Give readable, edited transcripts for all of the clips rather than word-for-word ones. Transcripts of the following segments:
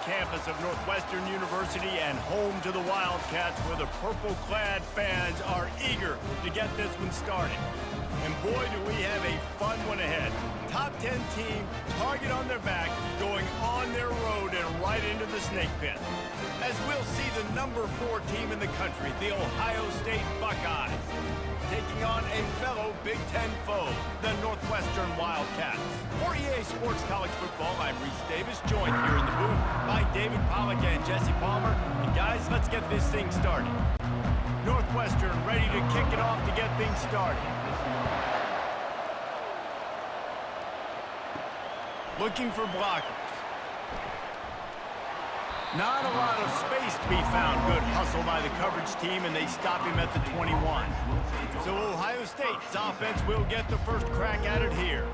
campus of Northwestern University and home to the Wildcats, where the purple-clad fans are eager to get this one started. And boy, do we have a fun one ahead. Top 10 team, target on their back, going on their road and right into the snake pit. As we'll see the number 4 team in the country, the Ohio State Buckeyes, taking on a fellow Big Ten foe, the Northwestern Wildcats. For EA Sports College Football, I'm Reese Davis, joined here in the booth by David Pollack and Jesse Palmer. And guys, let's get this thing started. Northwestern ready to kick it off to get things started. Looking for blockers. Not a lot of space to be found. Good hustle by the coverage team, and they stop him at the 21. So Ohio State's offense will get the first crack at it here.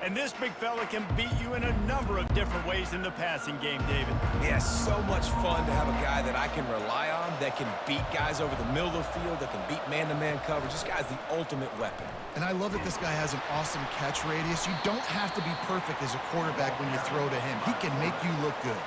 And this big fella can beat you in a number of different ways in the passing game, David. Yeah, so much fun to have a guy that I can rely on, that can beat guys over the middle of the field, that can beat man-to-man coverage. This guy's the ultimate weapon. And I love that this guy has an awesome catch radius. You don't have to be perfect as a quarterback when you throw to him. He can make you look good.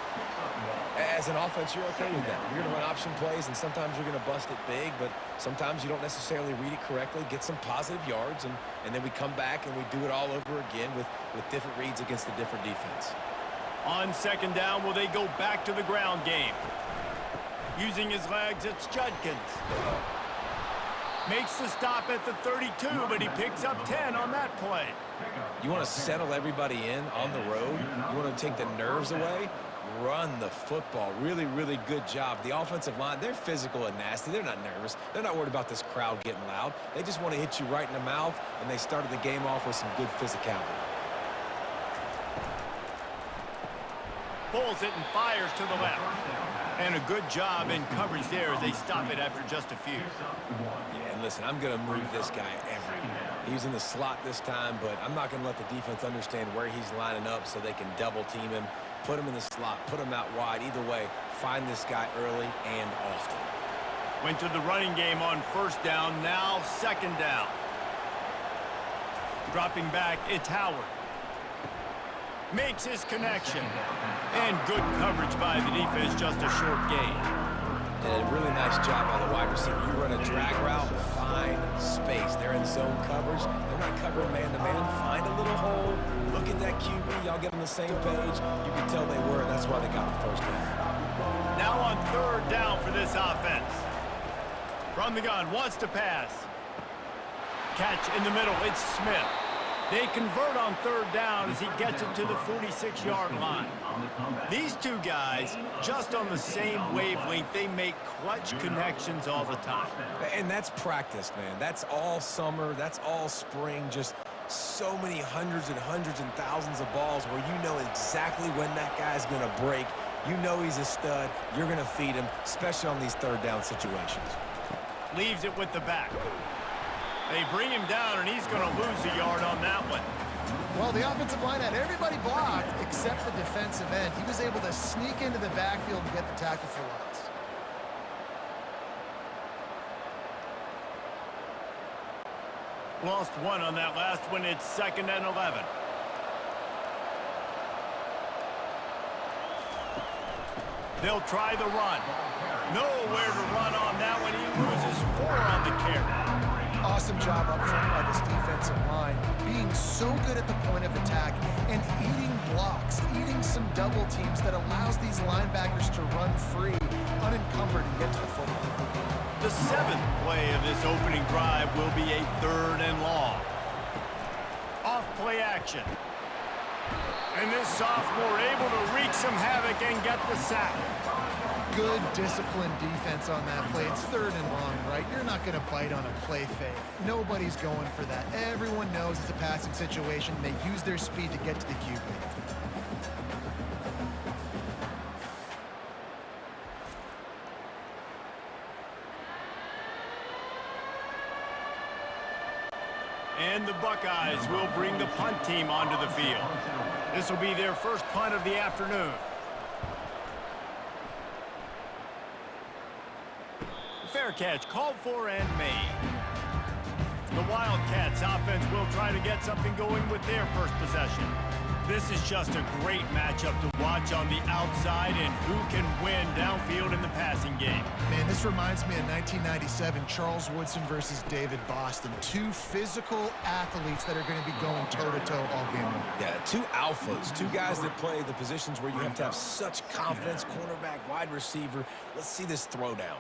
As an offense, you're okay with that. You're going to run option plays, and sometimes you're going to bust it big, but sometimes you don't necessarily read it correctly, get some positive yards, and then we come back and we do it all over again with different reads against a different defense. On second down, will they go back to the ground game? Using his legs, it's Judkins. Makes the stop at the 32, but he picks up 10 on that play. You want to settle everybody in on the road? You want to take the nerves away? Run the football. Really, really good job. The offensive line, they're physical and nasty. They're not nervous. They're not worried about this crowd getting loud. They just want to hit you right in the mouth, and they started the game off with some good physicality. Pulls it and fires to the left. And a good job in coverage there as they stop it after just a few. Yeah, and listen, I'm going to move this guy everywhere. He's in the slot this time, but I'm not going to let the defense understand where he's lining up so they can double team him. Put him in the slot, put him out wide. Either way, find this guy early and often. Went to the running game on first down, now second down. Dropping back, it's Howard. Makes his connection. And good coverage by the defense, just a short gain. And a really nice job by the wide receiver. You run a drag route, find space. They're in zone coverage. They're not covering man-to-man. Find a little hole. Look at that QB. Y'all get on the same page. You can tell they were, and that's why they got the first down. Now on third down for this offense. From the gun, wants to pass. Catch in the middle, it's Smith. They convert on third down as he gets it to the 46-yard line. These two guys, just on the same wavelength, they make clutch connections all the time. And that's practice, man. That's all summer. That's all spring. Just so many hundreds and thousands of balls where you know exactly when that guy's going to break. You know he's a stud. You're going to feed him, especially on these third down situations. Leaves it with the back. They bring him down, and he's going to lose a yard on that one. Well, the offensive line had everybody blocked except the defensive end. He was able to sneak into the backfield and get the tackle for loss. Lost one on that last one. It's 2nd and 11. They'll try the run. Nowhere to run on that one. He loses 4 on the carry. Awesome job up front by this defensive line, being so good at the point of attack and eating blocks, eating some double teams that allows these linebackers to run free, unencumbered, and get to the football. The 7th play of this opening drive will be a 3rd and long. Off play action. And this sophomore able to wreak some havoc and get the sack. Good disciplined defense on that play. It's 3rd and long, right? You're not going to bite on a play fake. Nobody's going for that. Everyone knows it's a passing situation. They use their speed to get to the QB. And the Buckeyes will bring the punt team onto the field. This will be their first punt of the afternoon. Fair catch called for and made. The Wildcats offense will try to get something going with their first possession. This is just a great matchup to watch on the outside and who can win downfield in the passing game. Man, this reminds me of 1997, Charles Woodson versus David Boston. Two physical athletes that are going to be going toe-to-toe all game long. Yeah, two alphas, two guys that play the positions where you have to have such confidence, cornerback, wide receiver. Let's see this throwdown.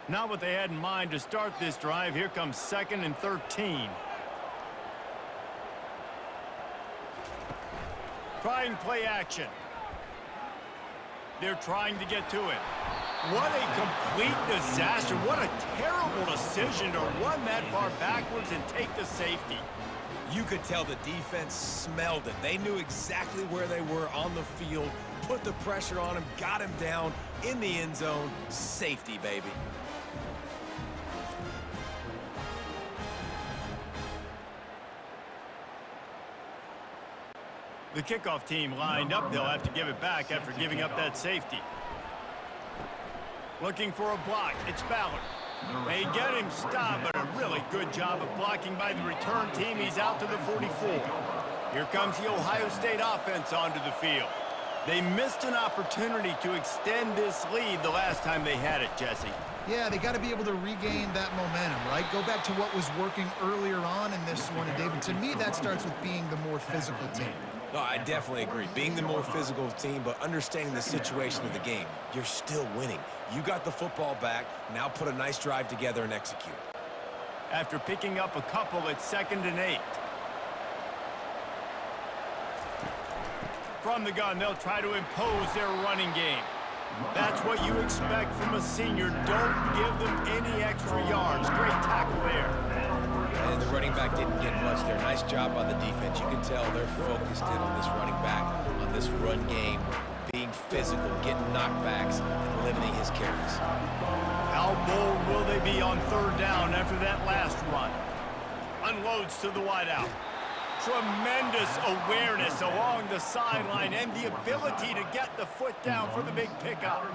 Not what they had in mind to start this drive. Here comes 2nd and 13. Trying play action. They're trying to get to it. What a complete disaster. What a terrible decision to run that far backwards and take the safety. You could tell the defense smelled it. They knew exactly where they were on the field, put the pressure on him, got him down in the end zone. Safety, baby. The kickoff team lined up. They'll have to give it back after giving up that safety. Looking for a block. It's Ballard. They get him stopped, but a really good job of blocking by the return team. He's out to the 44. Here comes the Ohio State offense onto the field. They missed an opportunity to extend this lead the last time they had it, Jesse. Yeah, they got to be able to regain that momentum, right? Go back to what was working earlier on in this one. And, David, to me, that starts with being the more physical team. No, I definitely agree. Being the more physical team, but understanding the situation of the game. You're still winning. You got the football back. Now put a nice drive together and execute. After picking up a couple, it's 2nd and 8. From the gun, they'll try to impose their running game. That's what you expect from a senior. Don't give them any extra yards. Great tackle there. And the running back didn't get much there. Nice job by the defense. You can tell they're focused in on this running back, on this run game, being physical, getting knockbacks, and limiting his carries. How bold will they be on 3rd down after that last run? Unloads to the wideout. Tremendous awareness along the sideline and the ability to get the foot down for the big pickup.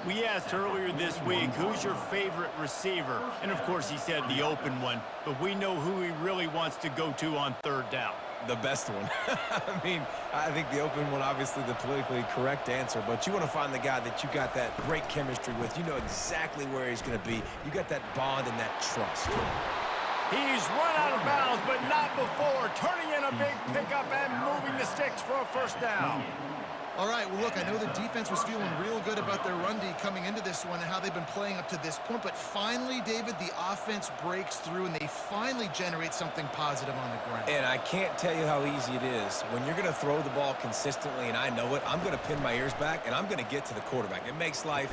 We asked earlier this week, who's your favorite receiver? And, of course, he said the open one, but we know who he really wants to go to on 3rd down. The best one. I mean, I think the open one, obviously the politically correct answer, but you want to find the guy that you got that great chemistry with. You know exactly where he's going to be. You got that bond and that trust. He's run out of bounds, but not before. Turning in a big pickup and moving the sticks for a 1st down. All right, well, look, I know the defense was feeling real good about their run D coming into this one and how they've been playing up to this point, but finally, David, the offense breaks through and they finally generate something positive on the ground. And I can't tell you how easy it is. When you're going to throw the ball consistently, and I know it, I'm going to pin my ears back, and I'm going to get to the quarterback. It makes life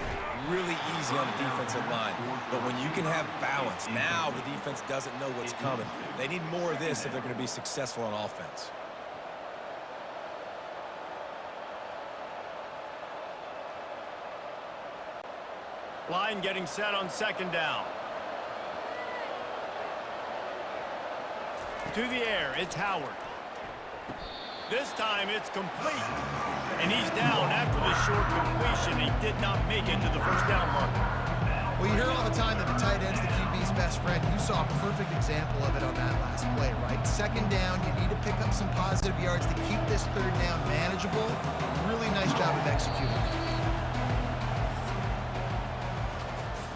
really easy on the defensive line. But when you can have balance, now the defense doesn't know what's coming. They need more of this if they're going to be successful on offense. Line getting set on 2nd down. To the air, it's Howard. This time it's complete. And he's down after the short completion. He did not make it to the 1st down marker. Well, you hear all the time that the tight end's the QB's best friend. You saw a perfect example of it on that last play, right? 2nd down, you need to pick up some positive yards to keep this 3rd down manageable. Really nice job of executing.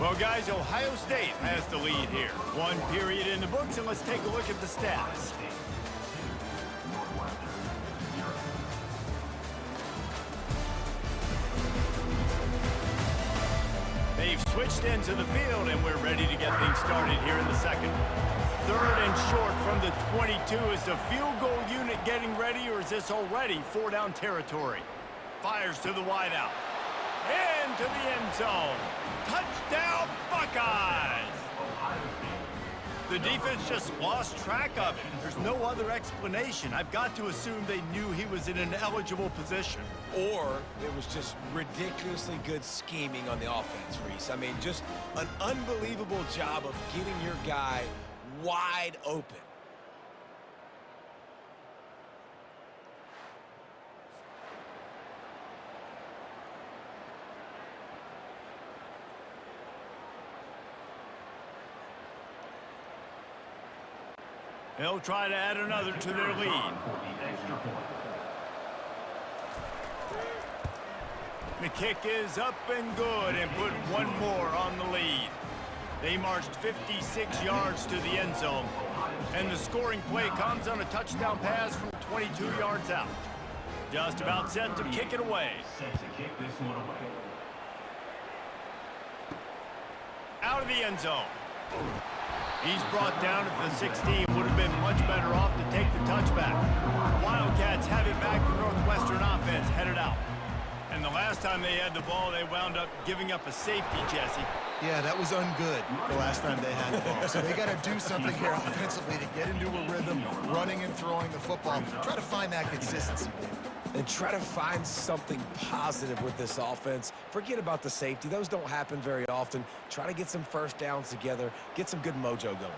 Well, guys, Ohio State has the lead here. 1 period in the books, and let's take a look at the stats. They've switched into the field, and we're ready to get things started here in the 2nd. 3rd and short from the 22. Is the field goal unit getting ready, or is this already 4-down territory? Fires to the wideout. Into the end zone. Touchdown, Buckeyes! The defense just lost track of it. There's no other explanation. I've got to assume they knew he was in an eligible position. Or it was just ridiculously good scheming on the offense, Reese. I mean, just an unbelievable job of getting your guy wide open. They'll try to add another to their lead. The kick is up and good and put one more on the lead. They marched 56 yards to the end zone, and the scoring play comes on a touchdown pass from 22 yards out. Just about set to kick it away. Out of the end zone. He's brought down at the 16. Would have been much better off to take the touchback. Wildcats have it back. The Northwestern offense headed out. And the last time they had the ball, they wound up giving up a safety, Jesse. Yeah, that was ungood the last time they had the ball. So they got to do something here offensively to get into a rhythm, running and throwing the football. Try to find that consistency, Dave. And try to find something positive with this offense. Forget about the safety. Those don't happen very often. Try to get some first downs together, get some good mojo going.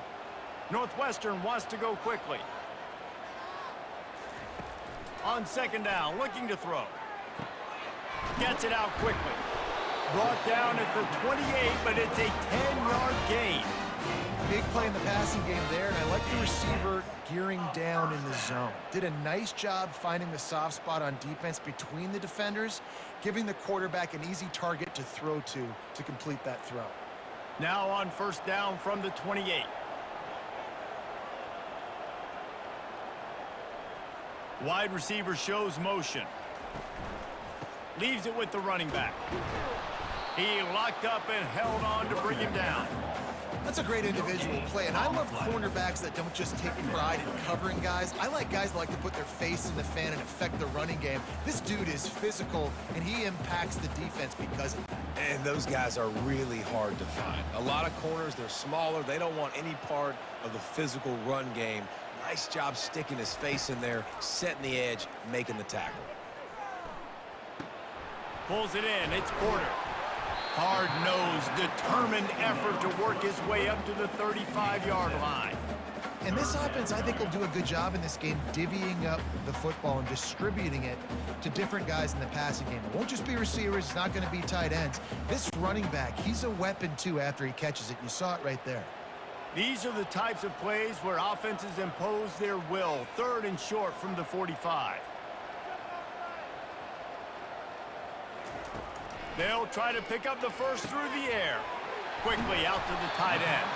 Northwestern wants to go quickly. On second down, looking to throw. Gets it out quickly. Brought down at the 28, but it's a 10-yard gain. Big play in the passing game there, and I like the receiver gearing down in the zone. Did a nice job finding the soft spot on defense between the defenders, giving the quarterback an easy target to throw to complete that throw. Now on first down from the 28. Wide receiver shows motion. Leaves it with the running back. He locked up and held on to bring him down. That's a great individual play, and I love cornerbacks that don't just take pride in covering guys. I like guys that like to put their face in the fan and affect the running game. This dude is physical, and he impacts the defense because of that. And those guys are really hard to find. A lot of corners, they're smaller. They don't want any part of the physical run game. Nice job sticking his face in there, setting the edge, making the tackle. Pulls it in. It's Porter. Hard-nosed, determined effort to work his way up to the 35-yard line. And this offense, I think, will do a good job in this game divvying up the football and distributing it to different guys in the passing game. It won't just be receivers. It's not going to be tight ends. This running back, he's a weapon, too, after he catches it. You saw it right there. These are the types of plays where offenses impose their will. Third and short from the 45. They'll try to pick up the first through the air. Quickly out to the tight end.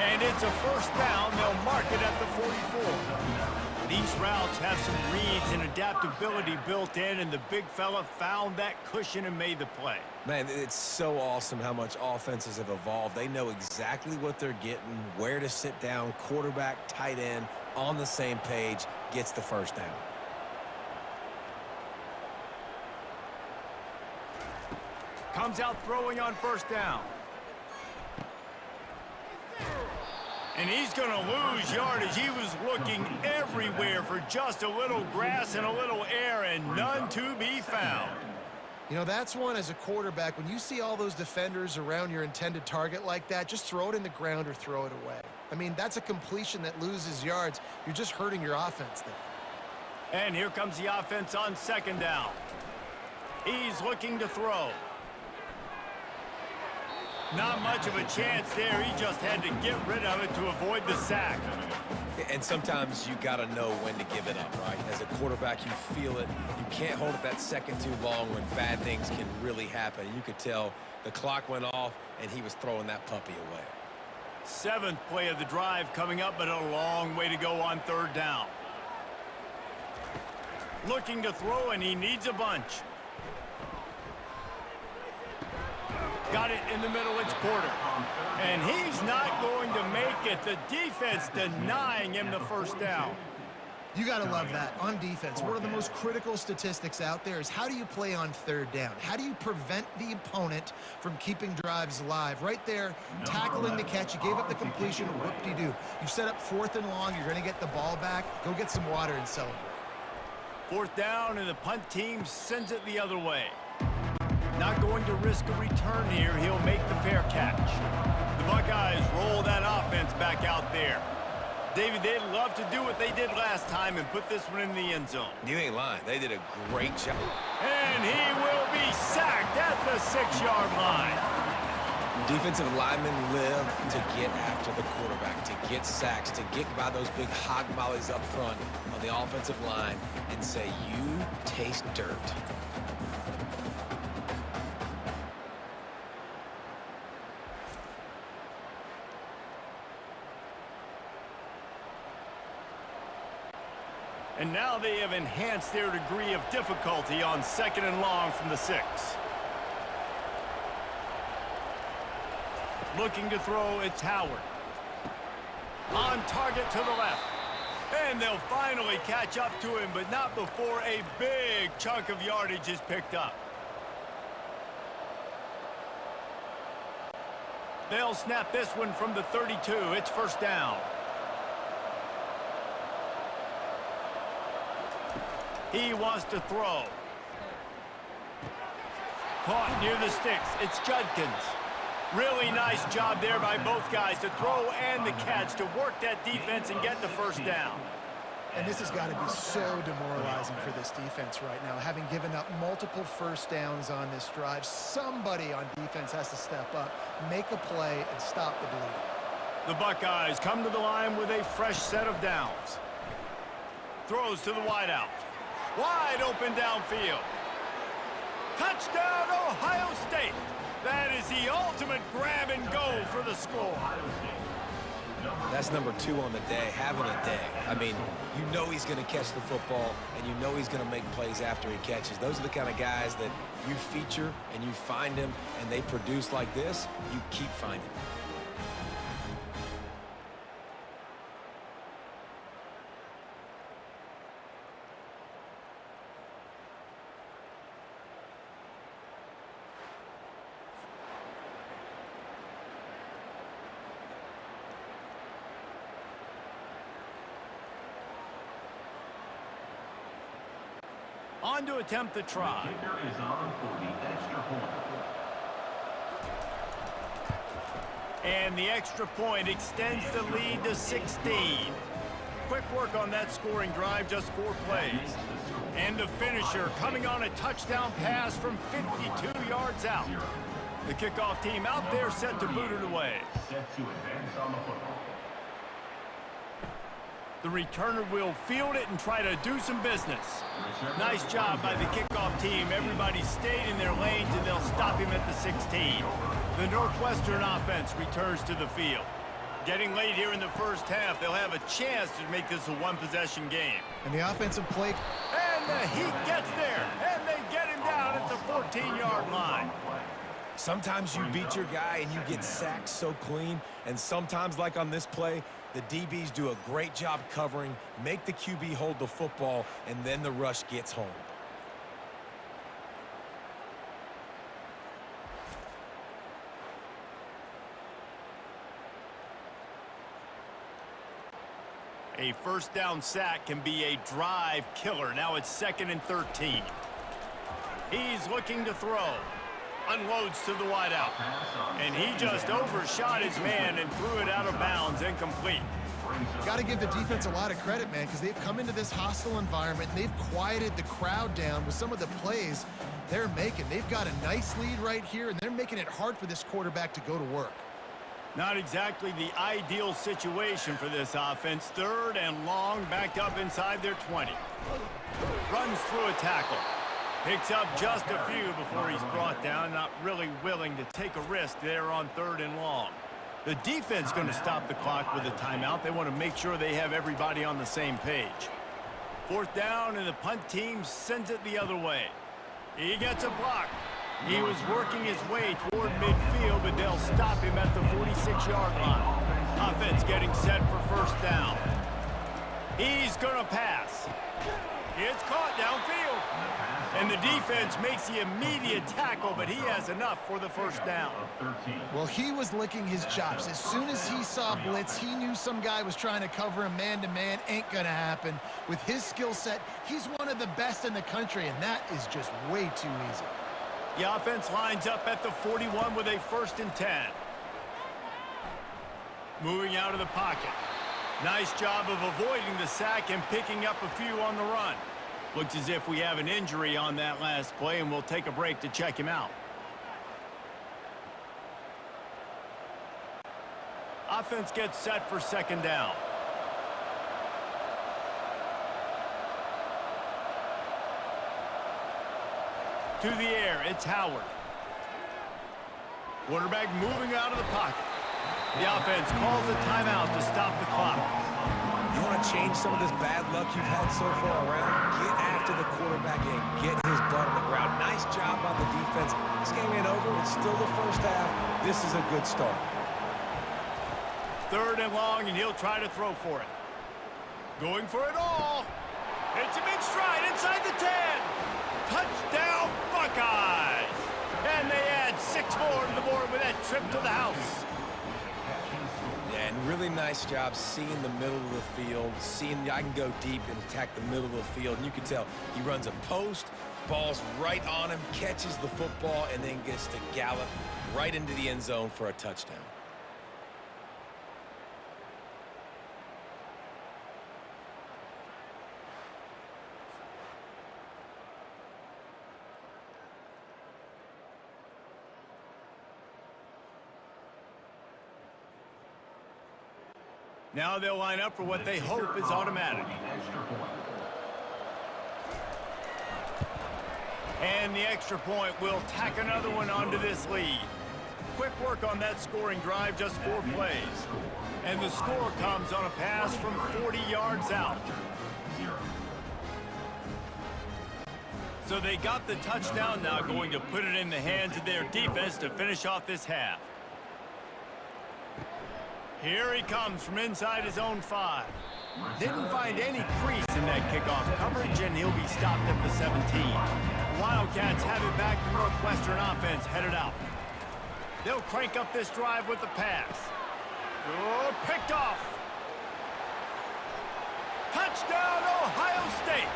And it's a first down. They'll mark it at the 44. These routes have some reads and adaptability built in, and the big fella found that cushion and made the play. Man, it's so awesome how much offenses have evolved. They know exactly what they're getting, where to sit down, quarterback, tight end, on the same page, gets the first down. Comes out throwing on first down. And he's going to lose yardage. He was looking everywhere for just a little grass and a little air, and none to be found. You know, that's one as a quarterback. When you see all those defenders around your intended target like that, just throw it in the ground or throw it away. I mean, that's a completion that loses yards. You're just hurting your offense there. And here comes the offense on second down. He's looking to throw. Not much of a chance there. He just had to get rid of it to avoid the sack. And sometimes you got to know when to give it up, right? As a quarterback, you feel it. You can't hold it that second too long when bad things can really happen. You could tell the clock went off, and he was throwing that puppy away. Seventh play of the drive coming up, but a long way to go on third down. Looking to throw, and he needs a bunch. Got it in the middle, it's Porter. And he's not going to make it. The defense denying him the first down. You got to love that on defense. One of the most critical statistics out there is how do you play on third down? How do you prevent the opponent from keeping drives alive? Right there, tackling the catch. You gave up the completion. Whoop-de-doo. You've set up fourth and long. You're going to get the ball back. Go get some water and celebrate. Fourth down, and the punt team sends it the other way. Not going to risk a return here. He'll make the fair catch. The Buckeyes roll that offense back out there. David, they'd love to do what they did last time and put this one in the end zone. You ain't lying. They did a great job. And he will be sacked at the 6-yard line. Defensive linemen live to get after the quarterback, to get sacks, to get by those big hog mollies up front on the offensive line and say, you taste dirt. And now they have enhanced their degree of difficulty on 2nd and long from the 6. Looking to throw, it's Howard. On target to the left. And they'll finally catch up to him, but not before a big chunk of yardage is picked up. They'll snap this one from the 32. It's first down. He wants to throw. Caught near the sticks. It's Judkins. Really nice job there by both guys to throw and the catch to work that defense and get the first down. And this has got to be so demoralizing for this defense right now. Having given up multiple first downs on this drive, somebody on defense has to step up, make a play, and stop the bleeding. The Buckeyes come to the line with a fresh set of downs. Throws to the wideout. Wide open downfield. Touchdown, Ohio State. That is the ultimate grab and go for the score. That's number 2 on the day, having a day. I mean, you know he's going to catch the football, and you know he's going to make plays after he catches. Those are the kind of guys that you feature and you find them, and they produce like this, you keep finding them. On to attempt the try. And the extra point extends the lead to 16. Quick work on that scoring drive, just 4 plays. And the finisher coming on a touchdown pass from 52 yards out. The kickoff team out there set to boot it away. Set to advance on the football. The returner will field it and try to do some business. Nice job by the kickoff team. Everybody stayed in their lanes, and they'll stop him at the 16. The Northwestern offense returns to the field. Getting late here in the first half, they'll have a chance to make this a one-possession game. And the offensive play. And the Heat gets there, and they get him down at the 14-yard line. Sometimes you beat your guy and you get sacked so clean, and sometimes, like on this play, the DBs do a great job covering, make the QB hold the football, and then the rush gets home. A first down sack can be a drive killer. Now it's 2nd and 13. He's looking to throw. Unloads to the wideout. And he just overshot his man and threw it out of bounds, incomplete. Got to give the defense a lot of credit, man, because they've come into this hostile environment and they've quieted the crowd down with some of the plays they're making. They've got a nice lead right here, and they're making it hard for this quarterback to go to work. Not exactly the ideal situation for this offense. 3rd and long, backed up inside their 20. Runs through a tackle. Picks up just a few before he's brought down. Not really willing to take a risk there on 3rd and long. The defense going to stop the clock with a timeout. They want to make sure they have everybody on the same page. 4th down, and the punt team sends it the other way. He gets a block. He was working his way toward midfield, but they'll stop him at the 46-yard line. Offense getting set for first down. He's going to pass. It's caught downfield. And the defense makes the immediate tackle, but he has enough for the first down. Well, he was licking his chops. As soon as he saw blitz, he knew some guy was trying to cover him man-to-man. Ain't going to happen. With his skill set, he's one of the best in the country, and that is just way too easy. The offense lines up at the 41 with a 1st and 10. Moving out of the pocket. Nice job of avoiding the sack and picking up a few on the run. Looks as if we have an injury on that last play, and we'll take a break to check him out. Offense gets set for second down. To the air, it's Howard. Quarterback moving out of the pocket. The offense calls a timeout to stop the clock. You want to change some of this bad luck you've had so far around? Get after the quarterback and get his butt on the ground. Nice job by the defense. This game ain't over. It's still the first half. This is a good start. 3rd and long, and he'll try to throw for it. Going for it all. Hits him in stride inside the 10. Touchdown, Buckeyes! And they add 6 more to the board with that trip to the house. Yeah, and really nice job seeing the middle of the field, seeing I can go deep and attack the middle of the field. And you can tell he runs a post, ball's right on him, catches the football, and then gets to gallop right into the end zone for a touchdown. Now they'll line up for what they hope is automatic. And the extra point will tack another one onto this lead. Quick work on that scoring drive, just 4 plays. And the score comes on a pass from 40 yards out. So they got the touchdown, now going to put it in the hands of their defense to finish off this half. Here he comes from inside his own 5. Didn't find any crease in that kickoff coverage, and he'll be stopped at the 17. Wildcats have it back to Northwestern offense headed out. They'll crank up this drive with the pass. Oh, picked off. Touchdown, Ohio State.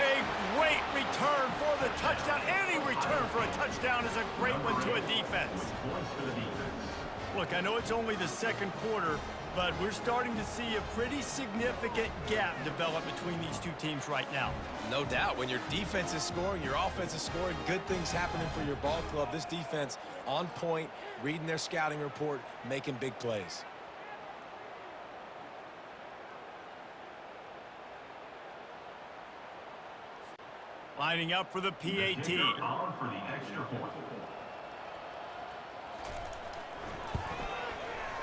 A great return for the touchdown. Any return for a touchdown is a great one to a defense. Look, I know it's only the 2nd quarter, but we're starting to see a pretty significant gap develop between these two teams right now. No doubt. When your defense is scoring, your offense is scoring, good things happening for your ball club. This defense on point, reading their scouting report, making big plays. Lining up for the PAT. On for the extra point.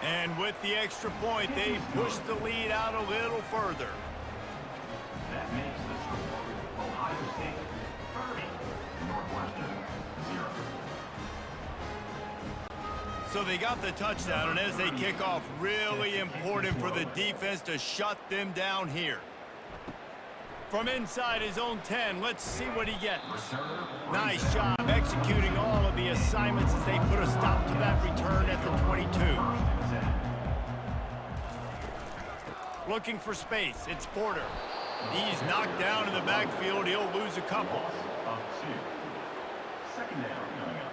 And with the extra point, they push the lead out a little further. That makes the score Ohio State 30, Northwestern 0. So they got the touchdown, and as they kick off, really important for the defense to shut them down here. From inside his own 10, let's see what he gets. Nice job executing all of the assignments as they put a stop to that return at the 22. Looking for space, it's Porter. He's knocked down in the backfield, he'll lose a couple. Up 2. Second down coming up.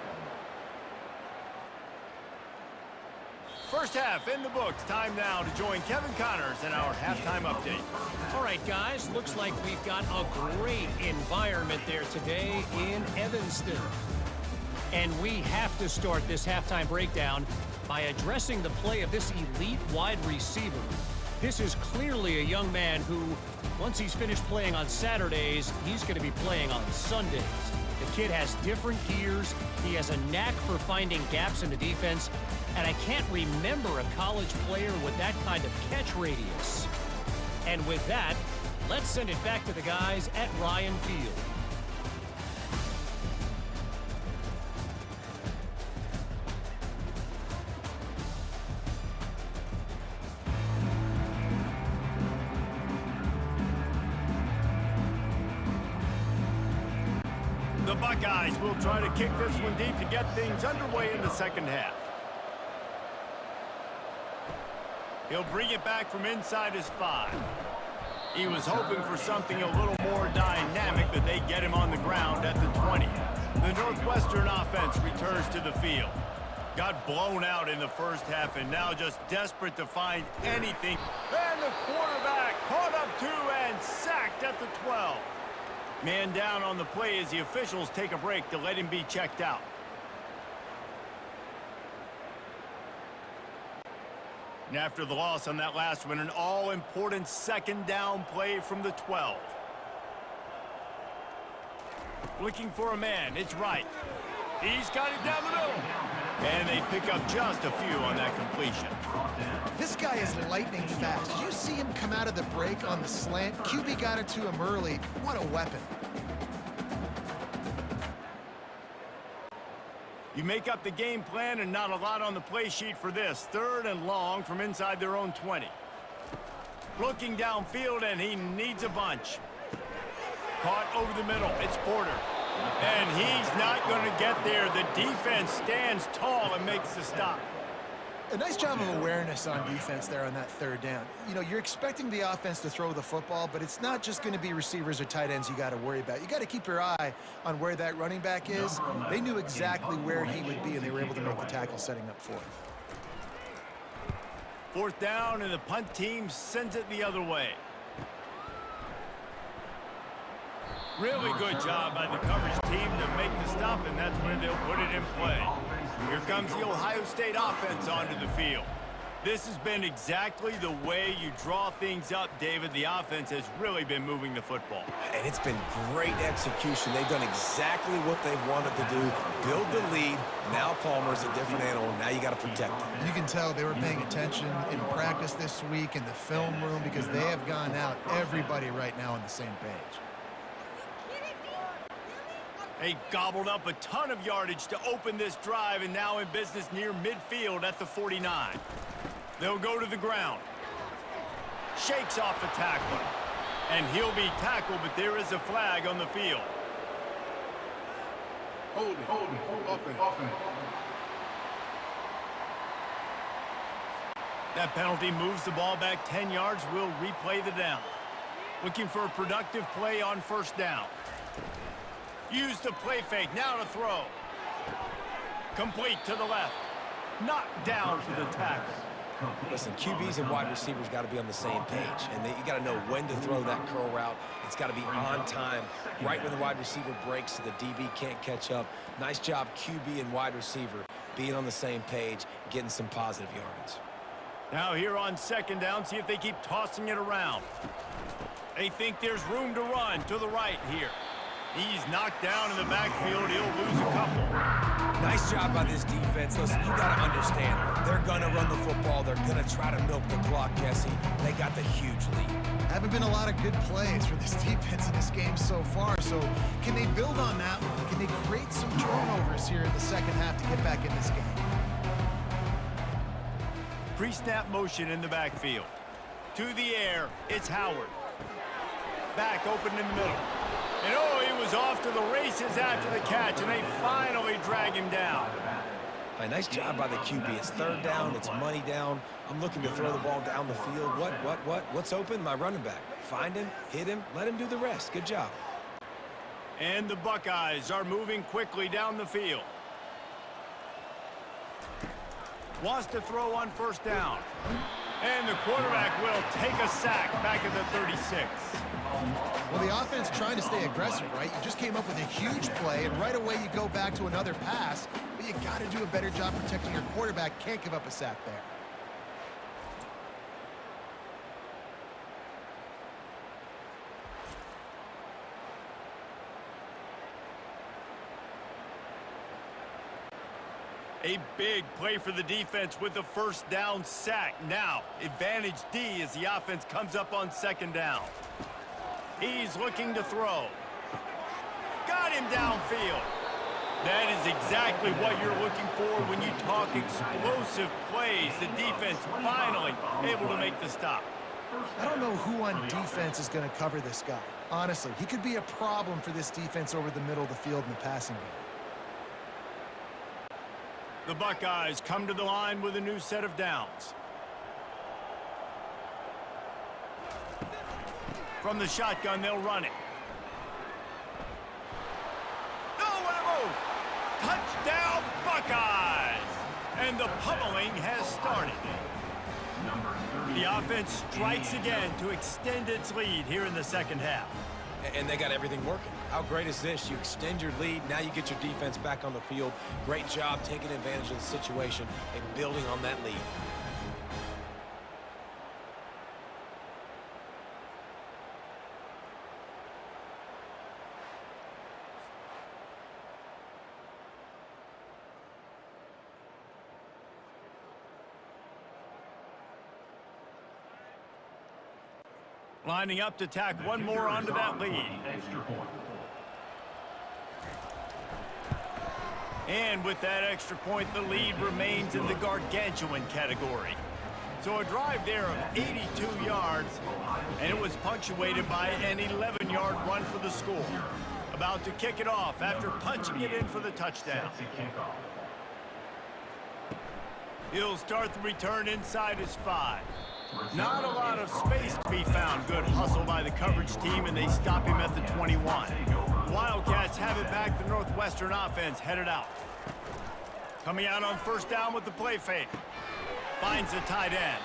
First half in the books. Time now to join Kevin Connors in our halftime update. All right, guys, looks like we've got a great environment there today in Evanston. And we have to start this halftime breakdown by addressing the play of this elite wide receiver. This is clearly a young man who, once he's finished playing on Saturdays, he's going to be playing on Sundays. The kid has different gears. He has a knack for finding gaps in the defense. And I can't remember a college player with that kind of catch radius. And with that, let's send it back to the guys at Ryan Field. The Buckeyes will try to kick this one deep to get things underway in the second half. He'll bring it back from inside his 5. He was hoping for something a little more dynamic, but they get him on the ground at the 20. The Northwestern offense returns to the field. Got blown out in the first half and now just desperate to find anything. And the quarterback caught up 2 and sacked at the 12. Man down on the play as the officials take a break to let him be checked out. And after the loss on that last one, an all-important second down play from the 12. Looking for a man. It's right. He's got it down the middle. And they pick up just a few on that completion. This guy is lightning fast. Did you see him come out of the break on the slant? QB got it to him early. What a weapon. You make up the game plan and not a lot on the play sheet for this. 3rd and long from inside their own 20. Looking downfield, and he needs a bunch. Caught over the middle. It's Porter. And he's not going to get there. The defense stands tall and makes the stop. A nice job of awareness on defense there on that 3rd down. You know, you're expecting the offense to throw the football, but it's not just going to be receivers or tight ends you got to worry about. You got to keep your eye on where that running back is. They knew exactly where he would be, and they were able to make the tackle setting up 4th. 4th down, and the punt team sends it the other way. Really good job by the coverage team to make the stop, and that's where they'll put it in play. Here comes the Ohio State offense onto the field. This has been exactly the way you draw things up, David. The offense has really been moving the football. And it's been great execution. They've done exactly what they've wanted to do. Build the lead. Now Palmer's a different animal. Now you got to protect him. You can tell they were paying attention in practice this week in the film room because they have gone out, everybody right now on the same page. They gobbled up a ton of yardage to open this drive, and now in business near midfield at the 49. They'll go to the ground. Shakes off the tackler. And he'll be tackled, but there is a flag on the field. Hold it. Offense. That penalty moves the ball back 10 yards. We'll replay the down. Looking for a productive play on 1st down. Use the play fake. Now to throw. Complete to the left. Knocked down for the tackle. Listen, QBs and wide receivers got to be on the same page, and you got to know when to throw that curl route. It's got to be on time, right when the wide receiver breaks so the DB can't catch up. Nice job, QB and wide receiver, being on the same page, getting some positive yardage. Now here on 2nd down, see if they keep tossing it around. They think there's room to run to the right here. He's knocked down in the backfield. He'll lose a couple. Nice job by this defense. Listen, you got to understand, they're going to run the football. They're going to try to milk the clock, Jesse. They got the huge lead. Haven't been a lot of good plays for this defense in this game so far, so can they build on that one? Can they create some turnovers here in the 2nd half to get back in this game? Pre-snap motion in the backfield. To the air, it's Howard. Back open in the middle. And oh, he was off to the races after the catch, and they finally drag him down. Hey, nice job by the QB. It's 3rd down. It's money down. I'm looking to throw the ball down the field. What's open? My running back. Find him, hit him, let him do the rest. Good job. And the Buckeyes are moving quickly down the field. Wants to throw on 1st down. And the quarterback will take a sack back at the 36. Well, the offense trying to stay aggressive, right? You just came up with a huge play, and right away you go back to another pass, but you got to do a better job protecting your quarterback. Can't give up a sack there. A big play for the defense with the 1st down sack. Now, advantage D as the offense comes up on 2nd down. He's looking to throw. Got him downfield. That is exactly what you're looking for when you talk explosive plays. The defense finally able to make the stop. I don't know who on defense is going to cover this guy. Honestly, he could be a problem for this defense over the middle of the field in the passing game. The Buckeyes come to the line with a new set of downs. From the shotgun, they'll run it. Oh, what a move! Touchdown, Buckeyes! And the pummeling has started. The offense strikes again to extend its lead here in the 2nd half. And they got everything working. How great is this? You extend your lead. Now you get your defense back on the field. Great job taking advantage of the situation and building on that lead. Lining up to tack one more onto that lead. Extra point. And with that extra point, the lead remains in the gargantuan category. So a drive there of 82 yards, and it was punctuated by an 11-yard run for the school. About to kick it off after punching it in for the touchdown. He'll start the return inside his 5. Not a lot of space to be found. Good hustle by the coverage team, and they stop him at the 21. The Wildcats have it back. The Northwestern offense headed out. Coming out on first down with the play fake. Finds the tight end.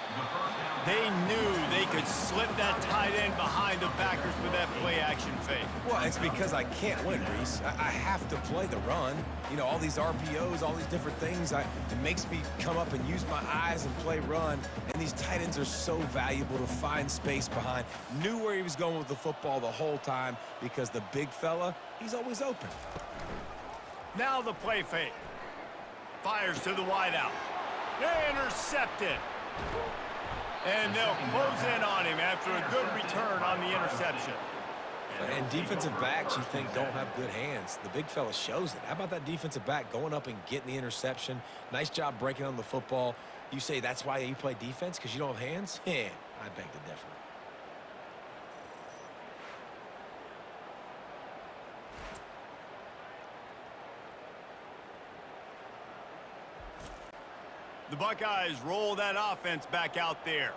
They knew they could slip that tight end behind the backers with that play-action fake. Well, it's because I can't win, Reese. I have to play the run. You know, all these RPOs, all these different things. It makes me come up and use my eyes and play run. And these tight ends are so valuable to find space behind. Knew where he was going with the football the whole time because the big fella, he's always open. Now the play fake. Fires to the wideout. Intercepted. And they'll close in on him after a good return on the interception. And defensive backs you think don't have good hands. The big fella shows it. How about that defensive back going up and getting the interception? Nice job breaking on the football. You say that's why you play defense, because you don't have hands? Yeah, I beg to differ. The Buckeyes roll that offense back out there.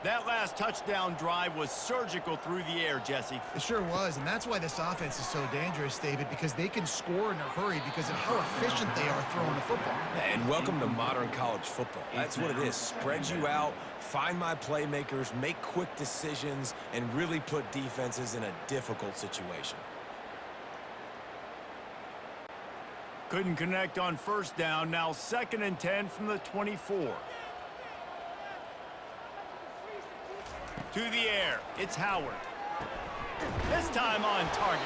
That last touchdown drive was surgical through the air, Jesse. It sure was, and that's why this offense is so dangerous, David, because they can score in a hurry because of how efficient they are throwing the football. And welcome to modern college football. That's what it is. Spread you out, find my playmakers, make quick decisions, and really put defenses in a difficult situation. Couldn't connect on first down. Now 2nd and 10 from the 24. To the air, it's Howard. This time on target.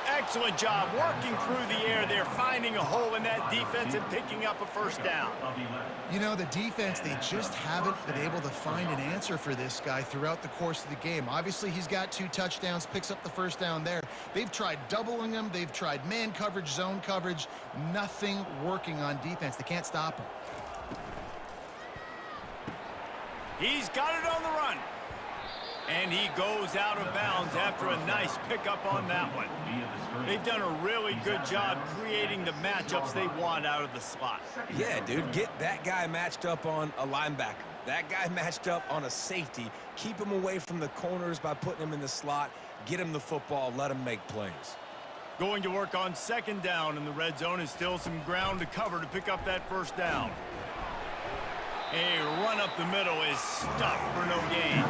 Excellent job working through the air there, finding a hole in that defense and picking up a first down. You know, the defense, they just haven't been able to find an answer for this guy throughout the course of the game. Obviously, he's got 2 touchdowns, picks up the first down there. They've tried doubling him. They've tried man coverage, zone coverage. Nothing working on defense. They can't stop him. He's got it on the run. And he goes out of bounds after a nice pickup on that one. They've done a really good job creating the matchups they want out of the slot. Yeah, dude, get that guy matched up on a linebacker. That guy matched up on a safety. Keep him away from the corners by putting him in the slot. Get him the football. Let him make plays. Going to work on 2nd down, and the red zone is still some ground to cover to pick up that first down. A run up the middle is stuffed for no gain.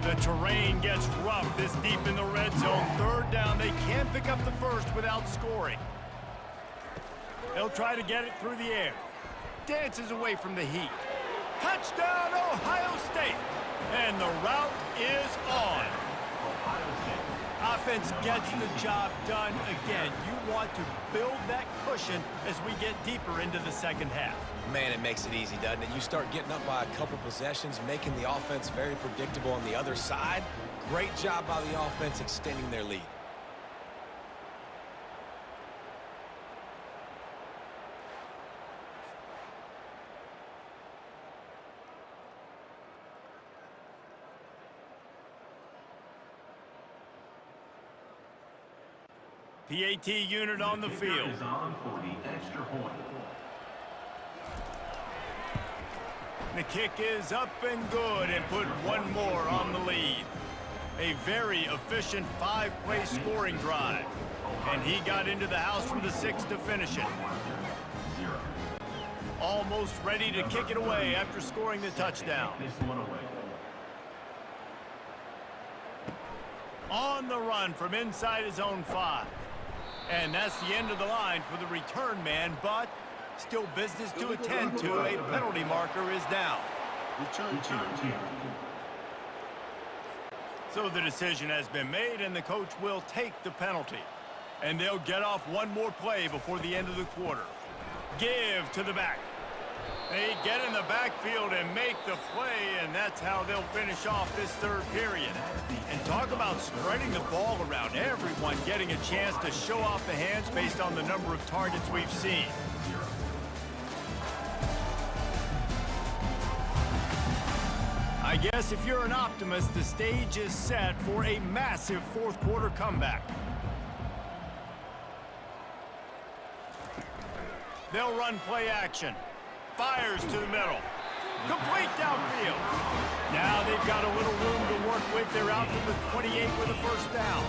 The terrain gets rough this deep in the red zone. 3rd down, they can't pick up the first without scoring. They'll try to get it through the air. Dances away from the heat. Touchdown, Ohio State! And the route is on. Offense gets the job done again. You want to build that cushion as we get deeper into the 2nd half. Man, it makes it easy, doesn't it? You start getting up by a couple possessions, making the offense very predictable on the other side. Great job by the offense extending their lead. PAT unit on the field. Is on for the extra point. The kick is up and good, and put one more on the lead. A very efficient 5-play scoring drive. And he got into the house from the 6 to finish it. Almost ready to kick it away after scoring the touchdown. On the run from inside his own 5. And that's the end of the line for the return man, but still business to attend to. A penalty marker is down. Return team. So the decision has been made, and the coach will take the penalty. And they'll get off one more play before the end of the quarter. Give to the back. They get in the backfield and make the play, and that's how they'll finish off this third period. And talk about spreading the ball around, everyone getting a chance to show off the hands based on the number of targets we've seen. I guess if you're an optimist, the stage is set for a massive fourth quarter comeback. They'll run play action. Fires to the middle. Complete downfield. Now they've got a little room to work with. They're out to the 28 with a first down.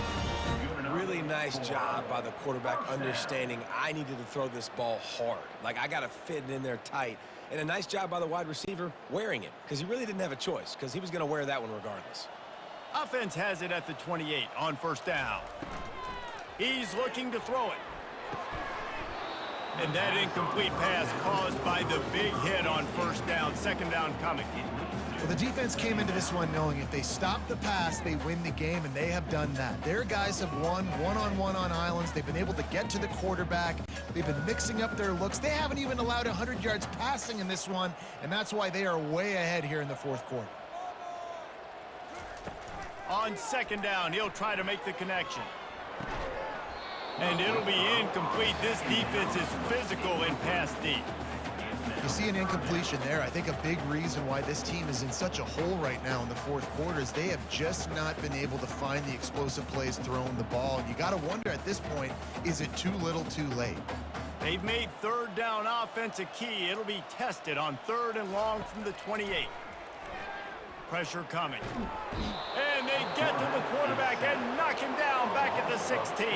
Really nice job by the quarterback understanding I needed to throw this ball hard. Like, I got to fit it in there tight. And a nice job by the wide receiver wearing it, because he really didn't have a choice, because he was going to wear that one regardless. Offense has it at the 28 on first down. He's looking to throw it. And that incomplete pass caused by the big hit on first down. Second down coming. Well, the defense came into this one knowing if they stop the pass, they win the game, and they have done that. Their guys have won one-on-one on islands. They've been able to get to the quarterback. They've been mixing up their looks. They haven't even allowed 100 yards passing in this one, and that's why they are way ahead here in the fourth quarter. On second down, he'll try to make the connection. And it'll be incomplete. This defense is physical and pass deep. You see an incompletion there. I think a big reason why this team is in such a hole right now in the fourth quarter is they have just not been able to find the explosive plays throwing the ball. And you got to wonder at this point, is it too little too late? They've made third down offense a key. It'll be tested on third and long from the 28. Pressure coming. And they get to the quarterback and knock him down back at the 16.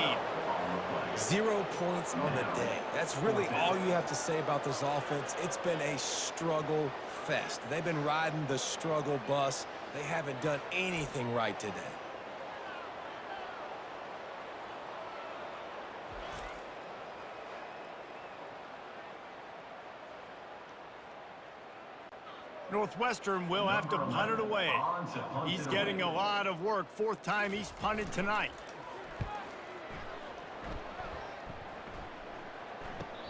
0 points on the day. That's really all you have to say about this offense. It's been a struggle fest. They've been riding the struggle bus. They haven't done anything right today. Northwestern will have to punt it away. He's getting a lot of work. Fourth time he's punted tonight.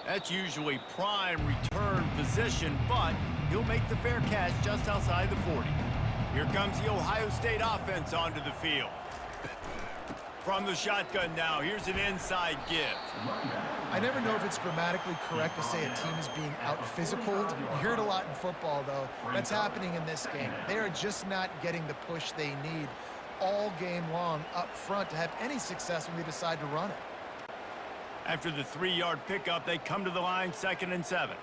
That's usually prime return position, but he'll make the fair catch just outside the 40. Here comes the Ohio State offense onto the field. From the shotgun now, here's an inside give. I never know if it's grammatically correct to say a team is being out-physicaled. You hear it a lot in football, though. That's happening in this game. They are just not getting the push they need all game long up front to have any success when they decide to run it. After the 3-yard pickup, they come to the line, 2nd and 7.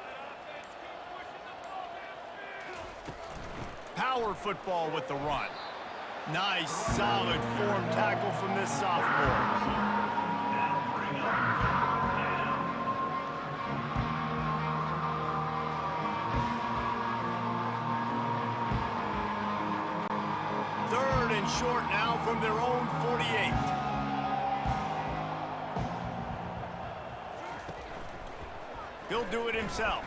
Power football with the run. Nice, solid form tackle from this sophomore. Third and short now from their own 48. He'll do it himself.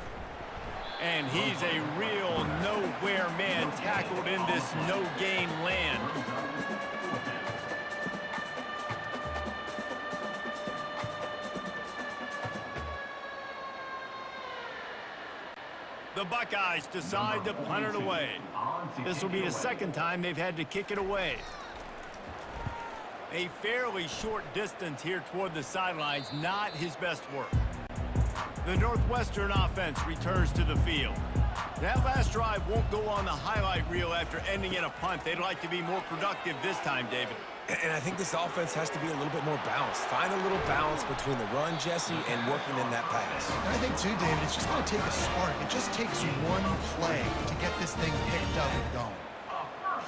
And he's a real nowhere man tackled in this no-gain land. The Buckeyes decide to punt it away. This will be the second time they've had to kick it away. A fairly short distance here toward the sidelines, not his best work. The Northwestern offense returns to the field. That last drive won't go on the highlight reel after ending in a punt. They'd like to be more productive this time, David. And I think this offense has to be a little bit more balanced. Find a little balance between the run, Jesse, and working in that pass. And I think, too, David, it's just going to take a spark. It just takes one play to get this thing picked up and going.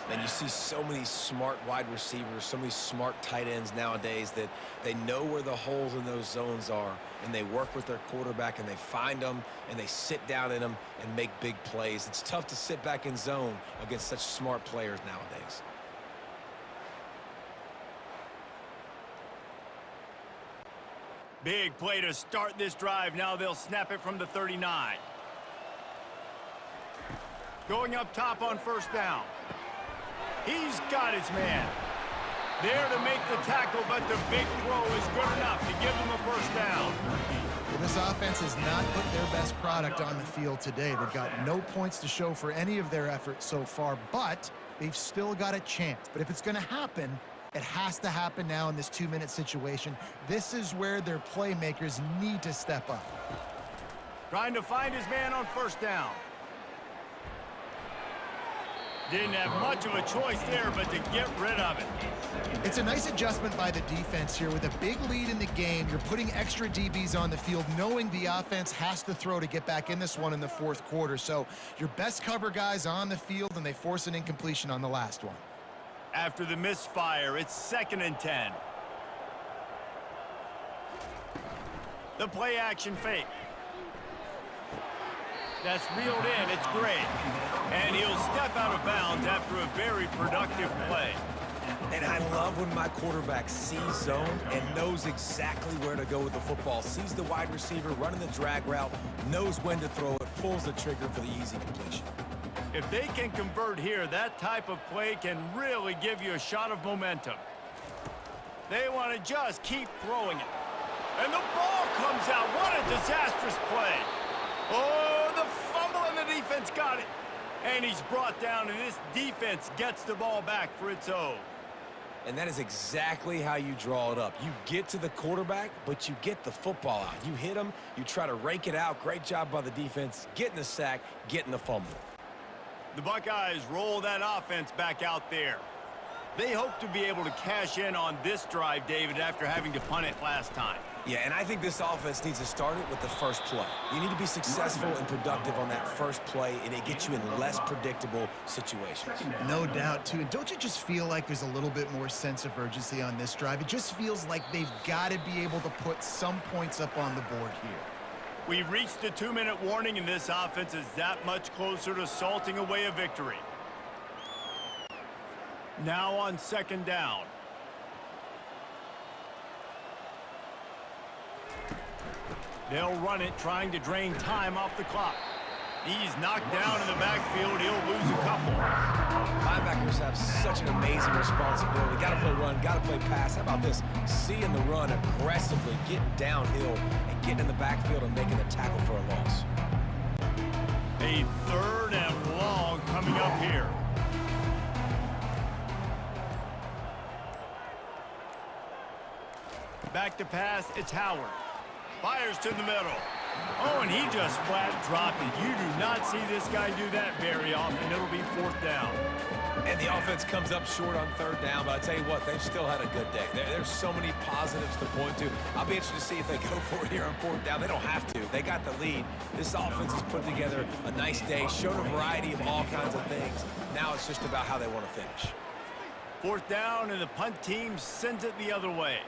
And you see so many smart wide receivers, so many smart tight ends nowadays that they know where the holes in those zones are, and they work with their quarterback, and they find them, and they sit down in them and make big plays. It's tough to sit back in zone against such smart players nowadays. Big play to start this drive. Now they'll snap it from the 39. Going up top on first down. He's got his man. There to make the tackle, but the big throw is good enough to give them a first down. Well, this offense has not put their best product on the field today. They've got no points to show for any of their efforts so far, but they've still got a chance. But if it's going to happen, it has to happen now in this 2-minute situation. This is where their playmakers need to step up. Trying to find his man on first down. Didn't have much of a choice there, but to get rid of it. It's a nice adjustment by the defense here. With a big lead in the game, you're putting extra DBs on the field, knowing the offense has to throw to get back in this one in the fourth quarter. So your best cover guys on the field, and they force an incompletion on the last one. After the misfire, it's 2nd and 10. The play action fake. That's reeled in. It's great. And he'll step out of bounds after a very productive play. And I love when my quarterback sees zone and knows exactly where to go with the football. Sees the wide receiver running the drag route, knows when to throw it, pulls the trigger for the easy completion. If they can convert here, that type of play can really give you a shot of momentum. They want to just keep throwing it. And the ball comes out. What a disastrous play. Oh, the fumble, and the defense got it. And he's brought down, and this defense gets the ball back for its own. And that is exactly how you draw it up. You get to the quarterback, but you get the football out. You hit him, you try to rake it out. Great job by the defense, getting the sack, getting the fumble. The Buckeyes roll that offense back out there. They hope to be able to cash in on this drive, David, after having to punt it last time. Yeah, and I think this offense needs to start it with the first play. You need to be successful and productive on that first play, and it gets you in less predictable situations. No doubt, too. And don't you just feel like there's a little bit more sense of urgency on this drive? It just feels like they've got to be able to put some points up on the board here. We've reached the 2-minute warning, and this offense is that much closer to salting away a victory. Now on 2nd down. They'll run it, trying to drain time off the clock. He's knocked down in the backfield. He'll lose a couple. Linebackers have such an amazing responsibility. Got to play run, got to play pass. How about this? Seeing the run aggressively, getting downhill, and getting in the backfield and making a tackle for a loss. A 3rd and long coming up here. Back to pass, it's Howard. Fires to the middle. Oh, and he just flat dropped it. You do not see this guy do that very often. It'll be 4th down. And the offense comes up short on 3rd down, but I tell you what, they've still had a good day. There's so many positives to point to. I'll be interested to see if they go for it here on 4th down. They don't have to. They got the lead. This offense has put together a nice day, showed a variety of all kinds of things. Now it's just about how they want to finish. 4th down, and the punt team sends it the other way.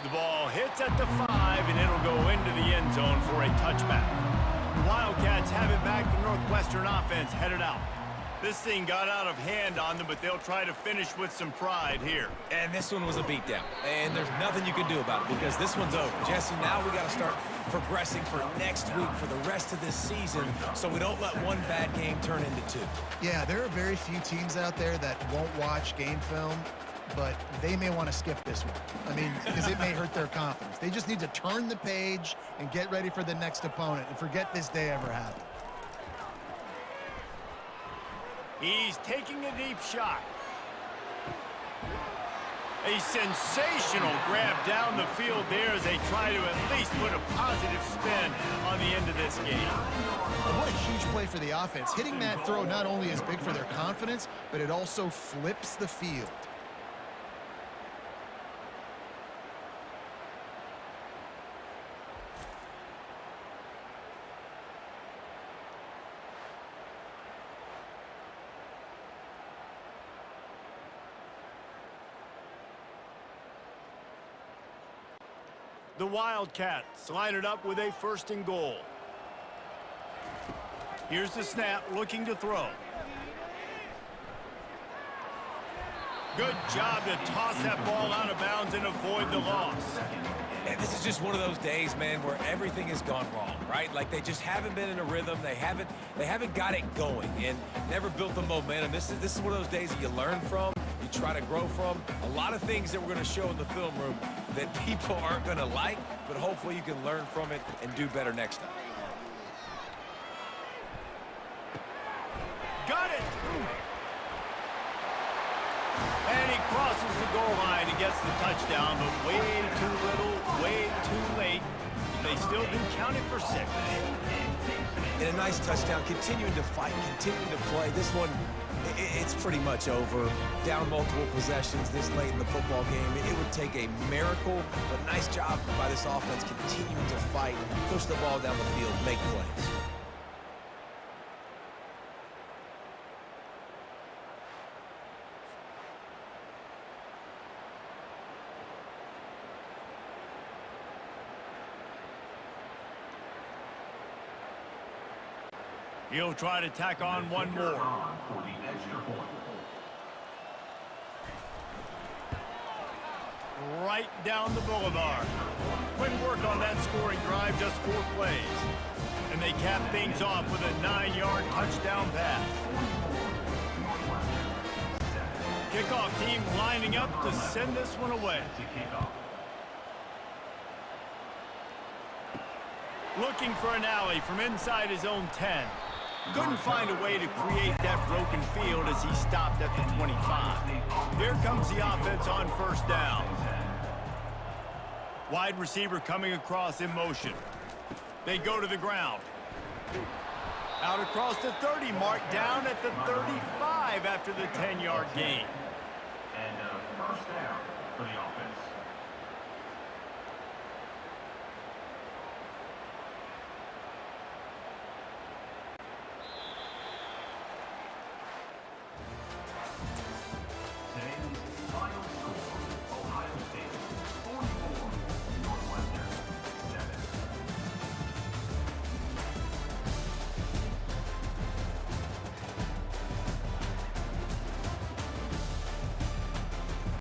The ball hits at the 5, and it'll go into the end zone for a touchback. The Wildcats have it back. The Northwestern offense headed out. This thing got out of hand on them, but they'll try to finish with some pride here. And this one was a beatdown. And there's nothing you can do about it because this one's over. Jesse, now we got to start progressing for next week for the rest of this season so we don't let one bad game turn into 2. Yeah, there are very few teams out there that won't watch game film, but they may want to skip this one. I mean, because it may hurt their confidence. They just need to turn the page and get ready for the next opponent and forget this day ever happened. He's taking a deep shot. A sensational grab down the field there as they try to at least put a positive spin on the end of this game. And what a huge play for the offense. Hitting that throw not only is big for their confidence, but it also flips the field. The Wildcats line it up with a 1st and goal. Here's the snap, looking to throw. Good job to toss that ball out of bounds and avoid the loss. And this is just one of those days, man, where everything has gone wrong, right? Like they just haven't been in a rhythm. They haven't got it going and never built the momentum. This is one of those days that you learn from. You try to grow from. A lot of things that we're going to show in the film room that people aren't going to like, but hopefully you can learn from it and do better next time. Got it! And he crosses the goal line and gets the touchdown, but way too little, way too late. They still do count it for 6. And a nice touchdown, continuing to fight, continuing to play. This one, it's pretty much over. Down multiple possessions this late in the football game. It would take a miracle, but nice job by this offense continuing to fight, push the ball down the field, make plays. He'll try to tack on one more. For the extra point. Right down the boulevard. Quick work on that scoring drive, just 4 plays. And they cap things off with a 9-yard touchdown pass. Kickoff team lining up to send this one away. Looking for an alley from inside his own 10. Couldn't find a way to create that broken field as he stopped at the 25. Here comes the offense on first down. Wide receiver coming across in motion. They go to the ground. Out across the 30 mark, down at the 35 after the 10-yard gain. And first down for the offense.